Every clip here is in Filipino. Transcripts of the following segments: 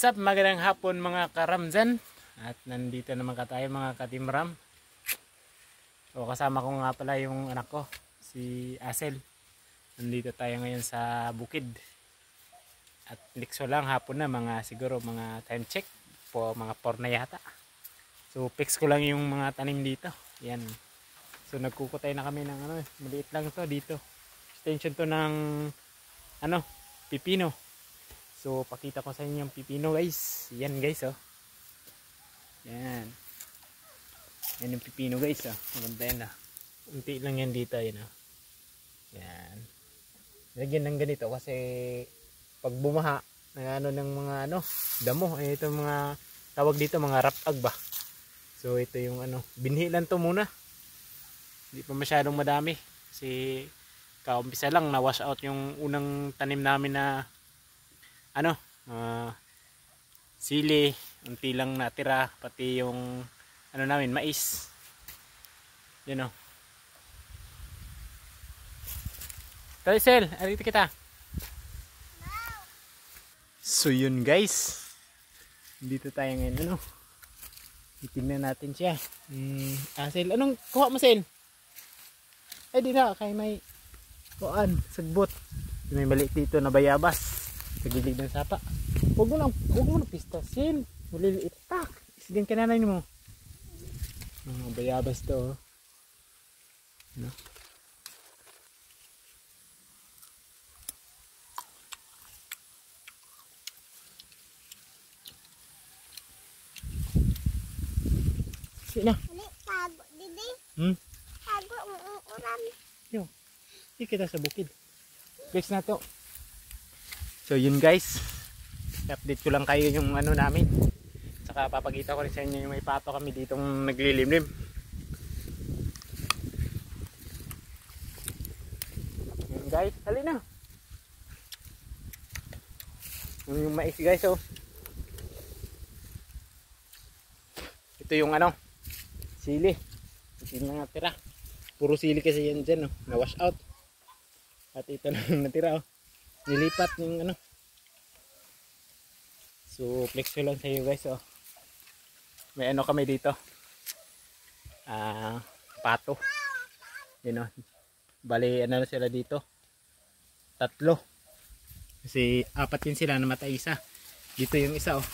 What's up? Magandang hapon mga karamzan. At nandito naman tayo mga katimram. So kasama ko nga pala yung anak ko, si Asel. Nandito tayo ngayon sa bukid. At likso lang hapon na, siguro mga time check po, mga 4 na yata. So fix ko lang yung mga tanim dito. Yan. So nagkukutay na kami ng maliit lang to dito. Extension to ng pipino. So pakita ko sa inyo yung pipino guys. Yan guys oh. Yan. Yan yung pipino guys oh. Maganda yan ah. Unti lang yan dito yan oh. Yan. Lagyan ng ganito kasi pag bumaha ng mga damo. Ito mga tawag dito mga rapag ba. So ito yung binhi lang to muna. Hindi pa masyadong madami. Kasi kaumpisa lang na wash out yung unang tanim namin na sili, unti lang natira, pati yung namin mais. Yun o. Talisel, arito kita. So yun guys, dito tayo ngayon titignan natin siya. Asel, anong kuha mo Sel? Di na, kay may kuhaan, sagbot. May maliit dito na bayabas sa gilid ng sapa. Huwag mo na pistasin. Maliliit pa. Isigan ka nanay mo. Bayabas to. Sina? Tago, didi. Tago, umuuran. Yo. Hindi kita sa bukid. Flex na to. So yun guys, update ko lang kayo yung namin. Saka papakita ko rin sa inyo yung may pato kami ditong naglilimlim. Yun guys, halina. Yung mais guys oh. Ito yung sili. Ito yung natira. Puro sili kasi yan dyan oh, na wash out. At ito na natira oh. Nilipat yung So flex ko lang sa iyo guys oh. May kami dito. Pato. Yun oh. Bali na sila dito. 3. Kasi 4 din sila, namatay isa. Dito yung isa oh.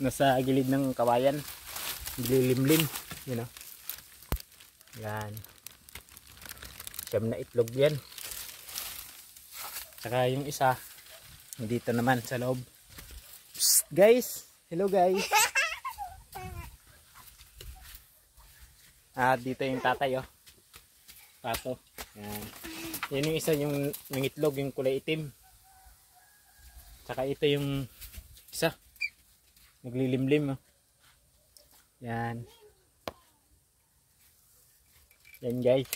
Nasa gilid ng kawayan. Lilimlim. Yun oh. Yan. 9 na itlog yan. Saka yung isa dito naman sa loob. Psst, guys, hello guys. Dito yung tatay oh. Pato. Yan. Yan yung isa yung itlog, yung kulay itim. Saka ito yung isa naglilimlim oh. Yan. Yan guys.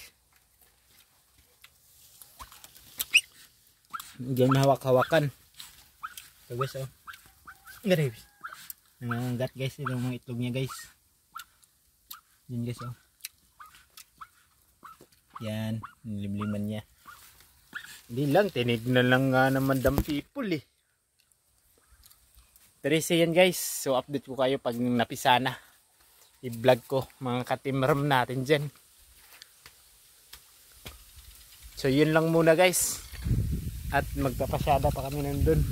Diyan mahawak-hawakan. So guys oh. Guys. Nangangagat guys yung mga itlog niya guys. Yan guys oh. Yan, nilimliman niya. Hindi lang, tinignan lang nga naman dam people eh. Teresa yan guys. So update ko kayo pag napisa na. I-vlog ko mga katimram natin dyan. So yun lang muna guys. At magpapasyada pa kami nandun.